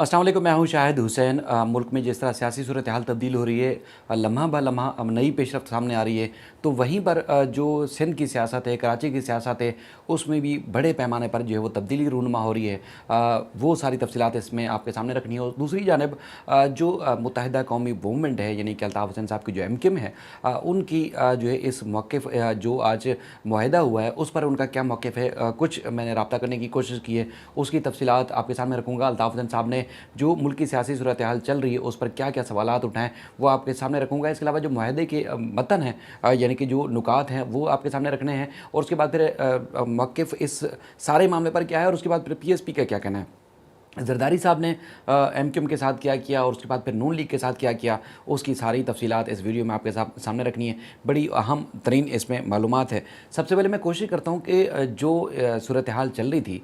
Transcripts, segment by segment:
अस्सलाम वालेकुम, मैं हूं शाहिद हुसैन। मुल्क में जिस तरह सियासी सूरत हाल तब्दील हो रही है, लम्हा ब लम्हा अब नई पेशरफ्त सामने आ रही है, तो वहीं पर जो सिंध की सियासत है, कराची की सियासत है, उसमें भी बड़े पैमाने पर जो है वो तब्दीली रूनुमा हो रही है। वो सारी तफसीलात इसमें आपके सामने रखनी है। और दूसरी जानब जो मुत्तहिदा कौमी मूवमेंट है, यानी कि अल्ताफ़ हुसैन साहब की जो MKM है, उनकी जो है इस मौक़िफ़ जो आज मुआहिदा हुआ है उस पर उनका क्या मौक़िफ़ है, कुछ मैंने रब्ता करने की कोशिश की है, उसकी तफसीलात आपके सामने रखूँगा। अल्ताफ़ हुसैन साहब ने जो मुल्क की सियासी सूरत हाल चल रही है उस पर क्या क्या सवालात उठाएँ, वो आपके सामने रखूँगा। इसके अलावा जो मुआहदे के मतन है, यानी कि जो नुकात हैं, वो आपके सामने रखने हैं। और उसके बाद फिर मौक़िफ़ इस सारे मामले पर क्या है, और उसके बाद फिर PSP का क्या कहना है। ज़रदारी साहब ने MKM के साथ क्या किया, और उसके बाद फिर नून लीग के साथ क्या किया, उसकी सारी तफसीलात इस वीडियो में आपके सामने रखनी है। बड़ी अहम तरीन इसमें मालूमात है। सबसे पहले मैं कोशिश करता हूँ कि जो सूरत हाल चल रही थी,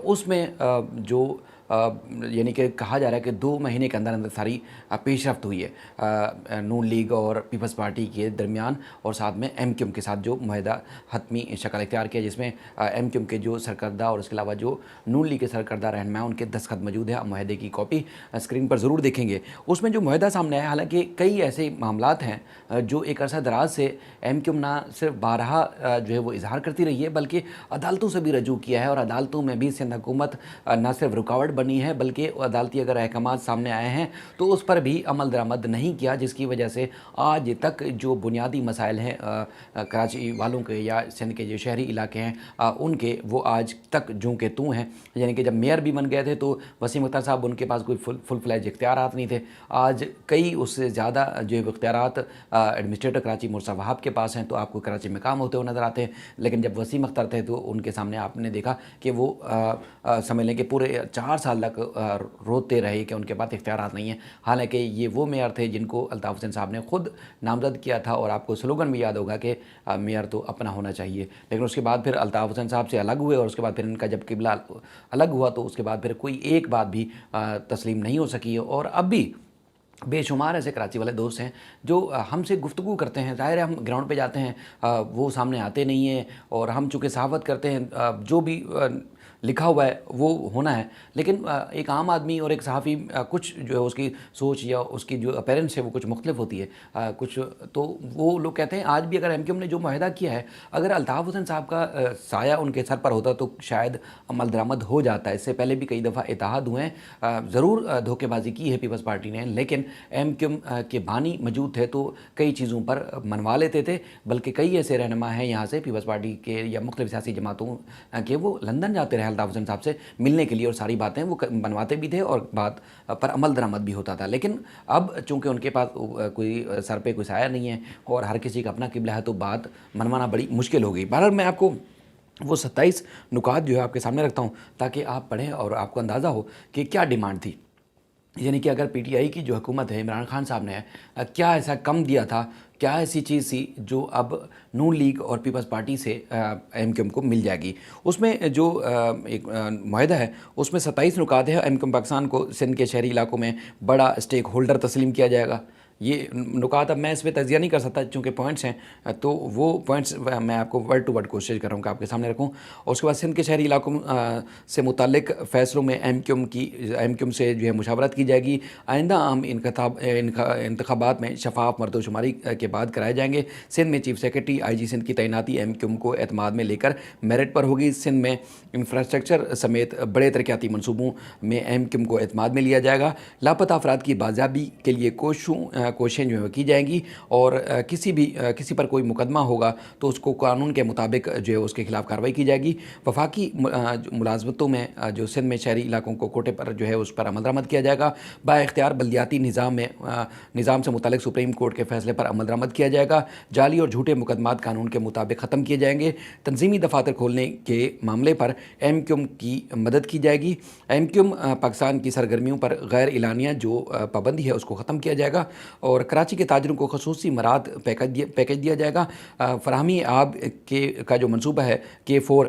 उसमें जो यानी कि कहा जा रहा है कि 2 महीने के अंदर अंदर सारी पेशरफ्त हुई है नून लीग और पीपल्स पार्टी के दरमियान, और साथ में MKM के साथ जो मुआहदा हतमी शक्ल इख्तियार किया, जिसमें MKM के जो सरकर्दा और इसके अलावा जो नून लीग के सरकर्दा रहनुमा उनके दस्तखत मौजूद है। मुआहदे की कॉपी स्क्रीन पर ज़रूर देखेंगे। उसमें जो मुआहदा सामने आया, हालांकि कई ऐसे मामलात हैं जो एक अरसा दराज से MKM ना सिर्फ बारहा जो है वो इजहार करती रही है, बल्कि अदालतों से भी रजू किया है। और अदालतों में भी सिंध हुकूमत न सिर्फ रुकावट बनी है, बल्कि अदालती अगर अहकामात सामने आए हैं तो उस पर भी अमल दरामद नहीं किया, जिसकी वजह से आज तक जो बुनियादी मसाइल हैं कराची वालों के या सिंध के जो शहरी इलाके हैं उनके, वो आज तक जूं के तूं हैं। यानी कि जब मेयर भी बन गए थे तो वसीम अख्तर साहब, उनके पास कोई फुल फ्लैज इख्तियारात नहीं थे। आज कई उससे ज़्यादा जो इख्तियारात एडमिनिस्ट्रेटर कराची मुर्सा वहाब के पास हैं, तो आपको कराची में काम होते हुए नज़र आते हैं। लेकिन जब वसीम अख्तर थे तो उनके सामने आपने देखा कि वो समझ लें कि पूरे 4 साल तक रोते रहे कि उनके पास इख्तियारात नहीं है। हालांकि ये वो मेयर थे जिनको अल्ताफ़ हुसैन साहब ने ख़ुद नामज़द किया था, और आपको स्लोगन भी याद होगा कि मेयर तो अपना होना चाहिए। लेकिन उसके बाद फिर अल्ताफ़ हुसैन साहब से अलग हुए, और उसके बाद फिर इनका जब किबला अलग हुआ तो उसके बाद फिर कोई एक बात भी तस्लीम नहीं हो सकी है। और अब भी बेशुमार ऐसे कराची वाले दोस्त हैं जो हमसे गुफ्तगू करते हैं। ज़ाहिर है हम ग्राउंड पे जाते हैं, वो सामने आते नहीं हैं, और हम चूँकि सहाफ़त करते हैं, जो भी लिखा हुआ है वो होना है। लेकिन एक आम आदमी और एक सहाफ़ी कुछ जो है उसकी सोच या उसकी जो अपीयरेंस है वो कुछ मुख्तलिफ होती है। कुछ तो वो लोग कहते हैं आज भी अगर MKM ने जो मुआहदा किया है, अगर अल्ताफ़ हुसैन साहब का साया उनके सर पर होता तो शायद अमल दरामद हो जाता है। इससे पहले भी कई दफ़ा इत्तेहाद हुए हैं, ज़रूर धोखेबाजी की है पीपल्स पार्टी ने, लेकिन MKM के बानी मौजूद थे तो कई चीज़ों पर मनवा लेते थे। बल्कि कई ऐसे रहनुमा हैं यहाँ से पीपल्स पार्टी के या मुख्तलिफ सियासी जमातों के, वो लंदन जाते रहे अल्ताफ़ हुसैन साहब से मिलने के लिए, और सारी बातें वो बनवाते भी थे और बात पर अमल दरामद भी होता था। लेकिन अब चूँकि उनके पास कोई सर पे कोई साया नहीं है और हर किसी का अपना किबला है, तो बात मनवाना बड़ी मुश्किल हो गई। बहरहाल मैं आपको वो 27 नुकात जो है आपके सामने रखता हूँ, ताकि आप पढ़ें और आपको अंदाज़ा हो कि क्या डिमांड थी। यानी कि अगर PTI की जो हुकूमत है, इमरान खान साहब ने क्या ऐसा कम दिया था, क्या ऐसी चीज़ थी जो अब नून लीग और पीपल्स पार्टी से MKM को मिल जाएगी। उसमें जो एक मुआहदा है उसमें 27 नुकात है। MKM पाकिस्तान को सिंध के शहरी इलाकों में बड़ा स्टेक होल्डर तस्लीम किया जाएगा। ये नुकात, अब मैं इस पर तजिया नहीं कर सकता चूँकि पॉइंट्स हैं, तो वो पॉइंट्स मैं आपको वर्ड टू वर्ड कोशिश कर रहा हूँ कि आपके सामने रखूँ। और उसके बाद सिंध के शहरी इलाकों से मुतालिक फ़ैसलों में MKM से जो है मुशावरत की जाएगी। आइंदा आम इंतखाबात में शफाफ मर्दोशुमारी के बाद कराए जाएंगे। सिंध में चीफ सेक्रेटरी IG सिंध की तैनाती MKM को एतमाद में लेकर मेरिट पर होगी। सिंध में इंफ्रास्ट्रक्चर समेत बड़े तरक्याती मनसूबों में MKM को एतमाद में लिया जाएगा। लापता अफराद की बाजियाबी के लिए कोशिशें जो है की जाएंगी, और किसी पर कोई मुकदमा होगा तो उसको कानून के मुताबिक जो है उसके खिलाफ कार्रवाई की जाएगी। वफाकी मुलाजमतों में जो सिंध में शहरी इलाकों को कोटे पर जो है उस पर अमल दरामद किया जाएगा। बाइख्तियार बल्दियाती निज़ाम से मुतालिक सुप्रीम कोर्ट के फैसले पर अमल दरामद किया जाएगा। जाली और झूठे मुकदमात कानून के मुताबिक ख़त्म किए जाएंगे। तंजीमी दफातर खोलने के मामले पर MKM की मदद की जाएगी। MKM पाकिस्तान की सरगर्मियों पर गैर एलानिया जो पाबंदी है उसको ख़त्म किया जाएगा, और कराची के ताजरों को खसूसी मराद पैकेज दिया जाएगा। फराहमी आब का जो मनसूबा है K4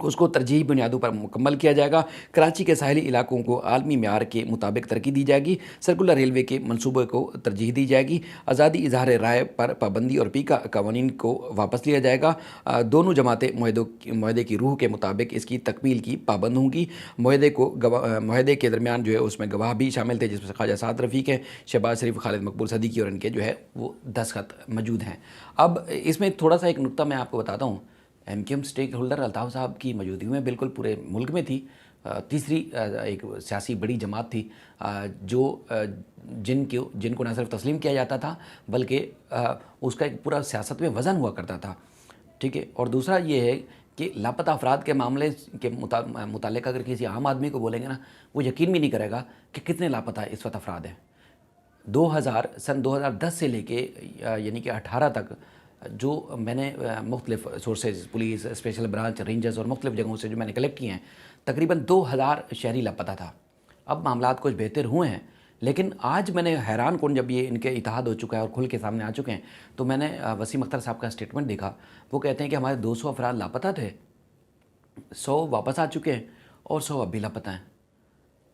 उसको तरजीही बुनियादों पर मुकम्मल किया जाएगा। कराची के साहिली इलाकों को आलमी म्यार के मुताबिक तरक्की दी जाएगी। सर्कुलर रेलवे के मनसूबे को तरजीह दी जाएगी। आज़ादी इजहार राय पर पाबंदी और पी का कवानीन को वापस लिया जाएगा। दोनों जमातें माहदे की रूह के मुताबिक इसकी तकमील की पाबंद होंगी। माहदे के दरमियान जो है उसमें गवाह भी शामिल थे, जिसमें ख्वाजा साद रफ़ीक हैं, शहबाज शरीफ, खालिद मकबूल सदीकी और इनके जो है वो दस्तखत मौजूद हैं। अब इसमें थोड़ा सा एक नुक्ता मैं आपको बताता हूँ। एमकेएम स्टेक होल्डर अल्ताफ़ साहब की मौजूदगी में बिल्कुल पूरे मुल्क में थी। तीसरी एक सियासी बड़ी जमात थी जो जिनको न सिर्फ तस्लीम किया जाता था बल्कि उसका एक पूरा सियासत में वज़न हुआ करता था, ठीक है। और दूसरा ये है कि लापता अफराद के मामले के मुतालिक अगर किसी आम आदमी को बोलेंगे ना, वो यकीन भी नहीं करेगा कि कितने लापता इस वक्त अफराद हैं। सन 2010 से लेके यानी कि 18 तक जो मैंने मुख्तलिफ sources, police, special branch, rangers और मुख्तलिफ जगहों से जो मैंने कलेक्ट किए हैं, तकरीबन 2000 शहरी लापता था। अब मामलात कुछ बेहतर हुए हैं, लेकिन आज मैंने हैरान कौन जब ये इनके इत्तेहाद हो चुका है और खुल के सामने आ चुके हैं, तो मैंने वसीम अख्तर साहब का स्टेटमेंट देखा। वो कहते हैं कि हमारे 200 अफराद लापता थे, 100 वापस आ चुके हैं और 100 अब भी लापता हैं।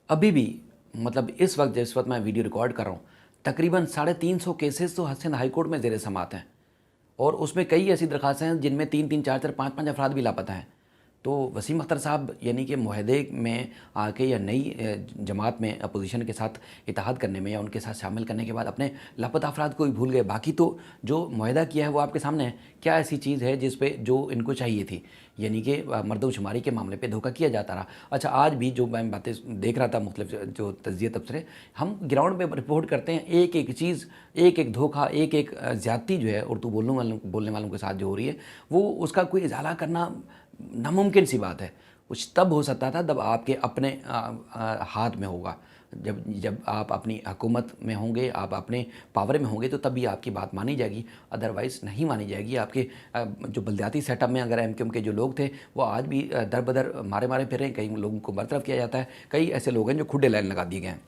अभी भी मतलब इस वक्त जिस वक्त मैं वीडियो रिकॉर्ड कर रहा हूँ, तकरीबन 350 केसेस तो सिंध हाई कोर्ट में ज़ेर समाअत हैं और उसमें कई ऐसी दरखास्तें हैं जिनमें 3-3, 4-4, 5-5 अफराद भी लापता हैं। तो वसीम अख्तर साहब यानी कि मुआहदे में आके या नई जमात में अपोजिशन के साथ इत्तेहाद करने में या उनके साथ शामिल करने के बाद अपने लापता अफराद को भी भूल गए। बाकी तो जो मुआहदा किया है वो आपके सामने है। क्या ऐसी चीज़ है जिस पे जो इनको चाहिए थी, यानी कि मर्दमशुमारी के मामले पे धोखा किया जाता रहा। अच्छा, आज भी जो मैं बातें देख रहा था मुख्तलिफ जो तज्ज़िया तबसरे, हम ग्राउंड पे रिपोर्ट करते हैं, एक एक चीज़, एक एक धोखा, एक एक ज़्यादती जो है उर्दू बोलने वालों के साथ जो हो रही है, वो उसका कोई इजाला करना नामुमकिन सी बात है। कुछ तब हो सकता था जब आपके अपने हाथ में होगा, जब आप अपनी हुकूमत में होंगे, आप अपने पावर में होंगे, तो तभी आपकी बात मानी जाएगी, अदरवाइज़ नहीं मानी जाएगी। आपके जो बलदियाती सेटअप में अगर एमकेएम के जो लोग थे वो आज भी दर बदर मारे फिर रहे हैं। कई लोगों को बरतरफ किया जाता है, कई ऐसे लोग हैं जो खुडे लाइन लगा दिए गए हैं।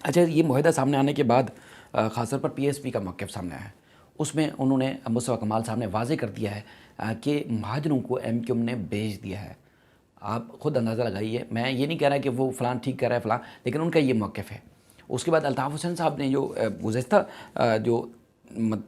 अच्छा, ये मुआहदा सामने आने के बाद ख़ास तौर पर पीएसपी का मौक़िफ़ सामने आया है। उसमें उन्होंने मुस्तफ़ा कमाल साहब ने वाज़े कर दिया है कि महाजरों को एमकेएम ने बेच दिया है। आप ख़ुद अंदाज़ा लगाइए, मैं ये नहीं कह रहा कि वो फ़लाँ ठीक कह रहा है फ़लाँ, लेकिन उनका ये मौक़िफ़ है। उसके बाद अल्ताफ़ हुसैन साहब ने जो गुज़श्ता जो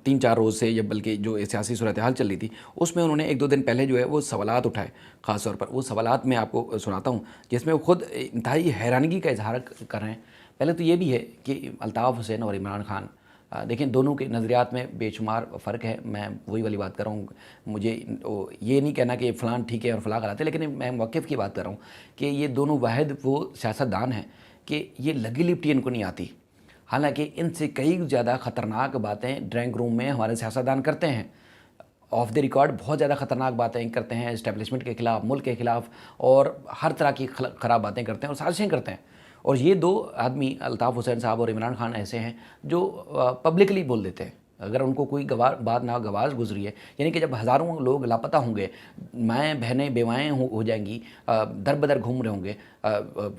3-4 रोज़ से या बल्कि जो सियासी सूरत हाल चल रही थी, उसमें उन्होंने 1-2 दिन पहले जो है वो सवालात उठाए। ख़ास तौर पर वो सवालात मैं आपको सुनाता हूँ जिसमें वो ख़ुद इंतहाई हैरानगी का इजहार कर रहे हैं। पहले तो ये भी है कि अल्ताफ़ हुसैन और इमरान खान, देखें दोनों के नज़रियात में बेशुमार फ़र्क है। मैं वही वाली बात कर रहा हूँ, मुझे ये नहीं कहना कि फ़लाँ ठीक है और फ़लाँ गलत है, लेकिन मैं मौक़िफ़ की बात कर रहा हूँ कि ये दोनों वाहिद वो सियासतदान हैं कि ये लगी लिपटी इनको नहीं आती। हालांकि इनसे कई ज़्यादा ख़तरनाक बातें ड्राइंग रूम में हमारे सियासतदान करते हैं। ऑफ द रिकॉर्ड बहुत ज़्यादा ख़तरनाक बातें करते हैं, इस्टेब्लिशमेंट के ख़िलाफ़, मुल्क के ख़िलाफ़, और हर तरह की ख़राब बातें करते हैं और साजिशें करते हैं। और ये दो आदमी अल्ताफ़ हुसैन साहब और इमरान खान ऐसे हैं जो पब्लिकली बोल देते हैं। अगर उनको कोई बात नागवार गुजरी है, यानी कि जब हज़ारों लोग लापता होंगे, माएँ बहनें बेवाएँ हो जाएंगी, दर बदर घूम रहे होंगे,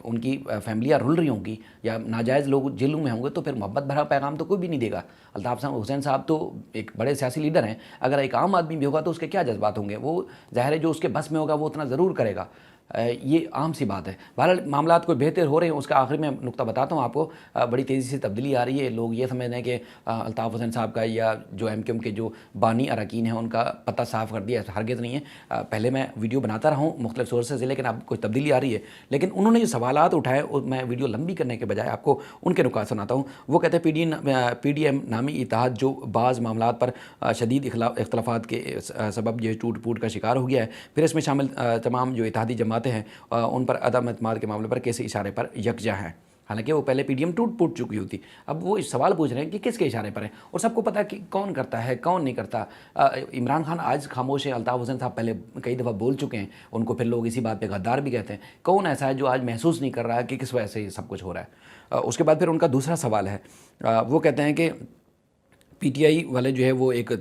उनकी फैमिलियाँ रुल रही होंगी या नाजायज़ लोग जेलों में होंगे, तो फिर मोहब्बत भरा पैगाम तो कोई भी नहीं देगा। अल्ताफ़ हुसैन साहब तो एक बड़े सियासी लीडर हैं, अगर एक आम आदमी भी होगा तो उसके क्या जज्बात होंगे, वो ज़ाहिर है जो उसके बस में होगा वो उतना ज़रूर करेगा। ये आम सी बात है। बहरहाल मामलात कोई बेहतर हो रहे हैं, उसका आखिर में नुक्ता बताता हूँ आपको। बड़ी तेज़ी से तब्दीली आ रही है। लोग ये समझ रहे हैं कि अल्ताफ़ हुसैन साहब का या जो एमकेएम के जो बानी अरकान हैं उनका पता साफ़ कर दिया, हरगिज़ नहीं है। पहले मैं वीडियो बनाता रहा हूँ मुख्तलिफ सोर्सेज से, लेकिन अब कुछ तब्दीली आ रही है। लेकिन उन्होंने जो सवालात उठाए और मैं वीडियो लंबी करने के बजाय आपको उनके नुकात सुनाता हूँ। वो कहते हैं PDM नामी इत्तेहाद जो बाज़ मामलात पर शदीद इख्तलाफात के सबब जो टूट फूट का शिकार हो गया है, फिर इसमें शामिल तमाम जो इत्तेहादी जमातें हैं उन पर अदम एतमाद के मामले पर किसी इशारे पर यकजा हैं। हालांकि वो पहले PDM टूट फूट चुकी होती, अब वो इस सवाल पूछ रहे हैं कि किसके इशारे पर है, और सबको पता है कि कौन करता है कौन नहीं करता। इमरान खान आज खामोश है, अल्ताफ़ हुसैन साहब पहले कई दफ़ा बोल चुके हैं, उनको फिर लोग इसी बात पे गद्दार भी कहते हैं। कौन ऐसा है जो आज महसूस नहीं कर रहा है कि किस वजह से ये सब कुछ हो रहा है। उसके बाद फिर उनका दूसरा सवाल है, वो कहते हैं कि PTI वाले जो है वो एक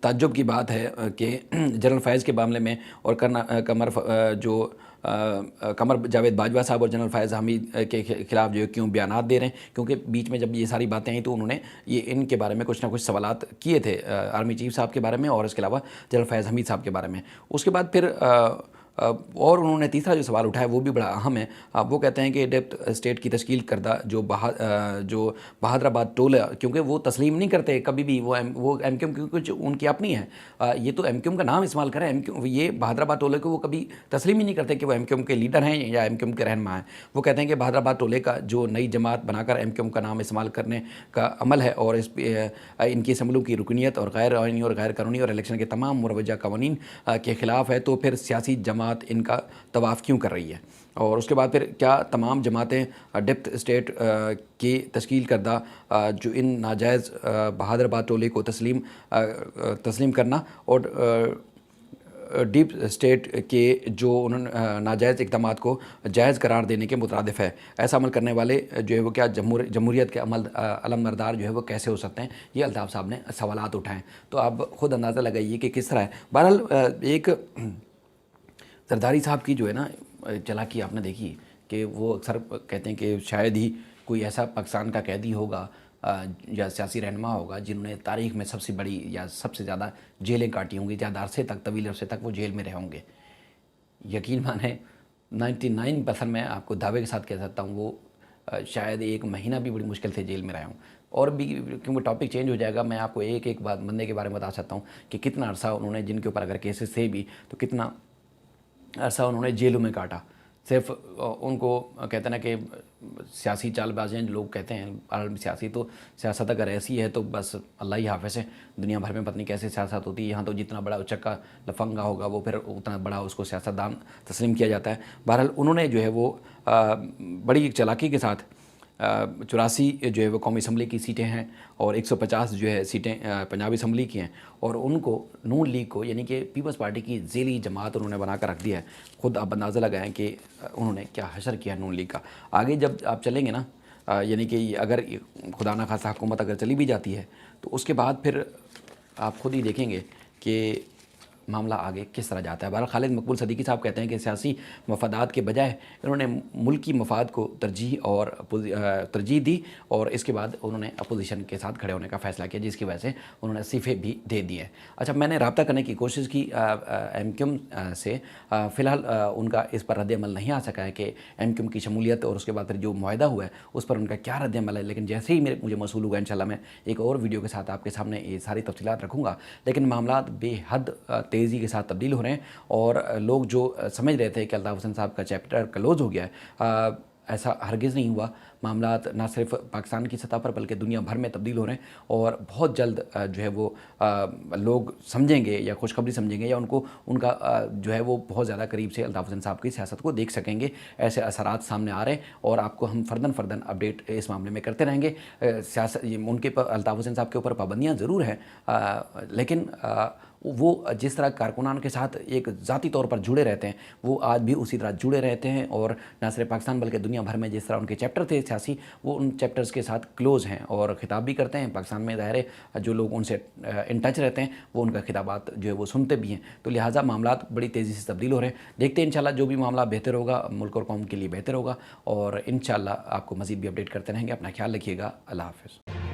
ताज्जुब की बात है कि जनरल फैज़ के मामले में और कमर जावेद बाजवा साहब और जनरल फैज़ हमीद के ख़िलाफ़ जो है क्यों बयानात दे रहे हैं, क्योंकि बीच में जब ये सारी बातें आई तो उन्होंने ये इनके बारे में कुछ ना कुछ सवालात किए थे, आर्मी चीफ साहब के बारे में और इसके अलावा जनरल फैज़ हमीद साहब के बारे में। उसके बाद फिर اور انہوں نے تیسرا جو سوال اٹھایا وہ بھی بڑا اہم ہے. وہ کہتے ہیں کہ ڈیپتھ اسٹیٹ کی تشکیل کردہ جو بہادر آباد ٹولہ، کیونکہ وہ تسلیم نہیں کرتے کبھی بھی، وہ ایم کیو ایم کی کچھ ان کی اپنی ہے. یہ تو ایم کیو ایم کا نام استعمال کریں، یہ بہادر آباد ٹولے کو وہ کبھی تسلیم ہی نہیں کرتے کہ وہ ایم کیو ایم کے لیڈر ہیں یا ایم کیو ایم کے رہنما ہیں. وہ کہتے ہیں کہ بہادر آباد ٹولے کا جو نئی جماعت بنا کر ایم کیو ایم کا نام استعمال کرنے کا عمل ہے اور ان کی اسمبلیوں کی رکنیت اور غیر آئینی اور غیر قانونی اور الیکشن کے تمام مروجہ قوانین کے خلاف ہے، تو پھر سیاسی جماعت ان کا طواف کیوں کر رہی ہے؟ اور اس کے بعد پھر کیا تمام جماعتیں ڈپتھ اسٹیٹ کی تشکیل کردہ جو ان ناجائز بہادر آباد ٹولے کو تسلیم کرنا اور ڈیپ اسٹیٹ کے جو انہوں نے ناجائز اقدامات کو جائز قرار دینے کے مترادف ہے؟ ایسا عمل کرنے والے جو ہے وہ کیا جمہوریت کے علمبردار جو ہے وہ کیسے ہو سکتے ہیں؟ یہ الطاف صاحب نے سوالات اٹھائیں، تو آپ خود اندازہ لگائیے کہ کس طرح ہے. بہرحال ایک زرداری صاحب کی جو ہے نا چالاکی آپ نے دیکھی کہ وہ اکثر کہتے ہیں کہ شاید ہی کوئی ایسا پاکستان کا قیدی ہوگا یا سیاسی رہنما ہوگا جنہوں نے تاریخ میں سب سے بڑی یا سب سے زیادہ جیلیں کاٹی ہوں گی، زیادہ عرصے تک، طویل عرصے تک وہ جیل میں رہے ہوں گے. یقین مانیں 99% میں آپ کو دعوے کے ساتھ کہہ سکتا ہوں وہ شاید ایک مہینہ بھی بڑی مشکل سے جیل میں رہے ہوں. اور بھی کیونکہ ٹاپک چینج ہو جائے گا، میں آپ کو ایک بات بندے کے بارے میں بتا سکتا ہوں کہ کتنا عرصہ انہوں نے، جن کے اوپر اگر کیسز تھے بھی تو کتنا عرصہ انہوں نے جیلوں میں کاٹا. صرف ان کو کہتے ہیں نا کہ سیاسی چال بازیں لوگ کہتے ہیں سیاسی، تو سیاست اگر ایسی ہے تو بس اللہ ہی حافظ ہے. دنیا بھر میں پتہ نہیں کیسے سیاست ہوتی ہے، یہاں تو جتنا بڑا اچکا لفنگا ہوگا وہ پھر اتنا بڑا اس کو سیاستدان تسلیم کیا جاتا ہے. بہرحال انہوں نے جو ہے وہ بڑی چالاکی کے ساتھ 84 جو ہے وہ قومی اسمبلی کی سیٹیں ہیں اور 150 جو ہے سیٹیں پنجاب اسمبلی کی ہیں، اور ان کو نون لیگ کو یعنی کہ پیپلز پارٹی کی ذیلی جماعت انہوں نے بنا کر رکھ دیا ہے. خود آپ اندازہ لگائیں کہ انہوں نے کیا حشر کیا نون لیگ کا. آگے جب آپ چلیں گے نا، یعنی کہ اگر خدا نہ خواستہ حکومت اگر چلی بھی جاتی ہے تو اس کے بعد پھر آپ خود ہی دیکھیں گے کہ معاملہ آگے کس طرح جاتا ہے. بہرحال خالد مقبول صدیقی صاحب کہتے ہیں کہ سیاسی مفادات کے بجائے انہوں نے ملکی مفاد کو ترجیح دی اور اس کے بعد انہوں نے اپوزیشن کے ساتھ کھڑے ہونے کا فیصلہ کیا، جس کی وجہ سے انہوں نے استعفے بھی دے دیے. اچھا، میں نے رابطہ کرنے کی کوشش کی ایم کیو ایم سے، فی الحال ان کا اس پر رد عمل نہیں آ سکا ہے کہ ایم کیو ایم کی شمولیت اور اس کے بعد پھر جو معاہدہ ہوا ہے اس پر ان کا کیا رد عمل ہے. لیکن جیسے ہی مجھے موصول ہوگا انشاءاللہ میں ایک اور ویڈیو کے ساتھ آپ کے سامنے یہ ساری تفصیلات رکھوں گا. لیکن معاملات بے حد تیزی کے ساتھ تبدیل ہو رہے ہیں اور لوگ جو سمجھ رہے تھے کہ الطاف حسین صاحب کا چیپٹر کلوز ہو گیا ہے، ایسا ہرگز نہیں ہوا. معاملات نہ صرف پاکستان کی سطح پر بلکہ دنیا بھر میں تبدیل ہو رہے ہیں اور بہت جلد جو ہے وہ لوگ سمجھیں گے یا خوشخبری سمجھیں گے یا ان کا جو ہے وہ بہت زیادہ قریب سے الطاف حسین صاحب کی سیاست کو دیکھ سکیں گے. ایسے اثرات سامنے آ رہے ہیں اور آپ کو ہم فرداً اپڈیٹ اس معاملے میں کرتے رہیں گے. ان کے الطاف حسین صاحب کے اوپر پابندیاں ضرور ہیں، لیکن وہ جس طرح کارکنان کے ساتھ ایک ذاتی طور پر جڑے رہتے ہیں وہ آج بھی اسی طرح جڑے رہتے ہیں، اور نہ صرف پاکستان بلکہ دنیا بھر میں جس طرح ان کے چیپٹر تھے سیاسی، وہ ان چیپٹرز کے ساتھ کلوز ہیں اور خطاب بھی کرتے ہیں. پاکستان میں ظاہر ہے جو لوگ ان سے ان ٹچ رہتے ہیں وہ ان کا خطابات جو ہے وہ سنتے بھی ہیں، تو لہٰذا معاملات بڑی تیزی سے تبدیل ہو رہے ہیں. دیکھتے ہیں انشاءاللہ جو بھی معاملہ بہتر ہوگا ملک اور قوم کے لیے بہتر ہوگا، اور انشاءاللہ آپ کو مزید بھی اپڈیٹ کرتے رہیں گے. اپنا خیال رکھیے گا. اللہ حافظ.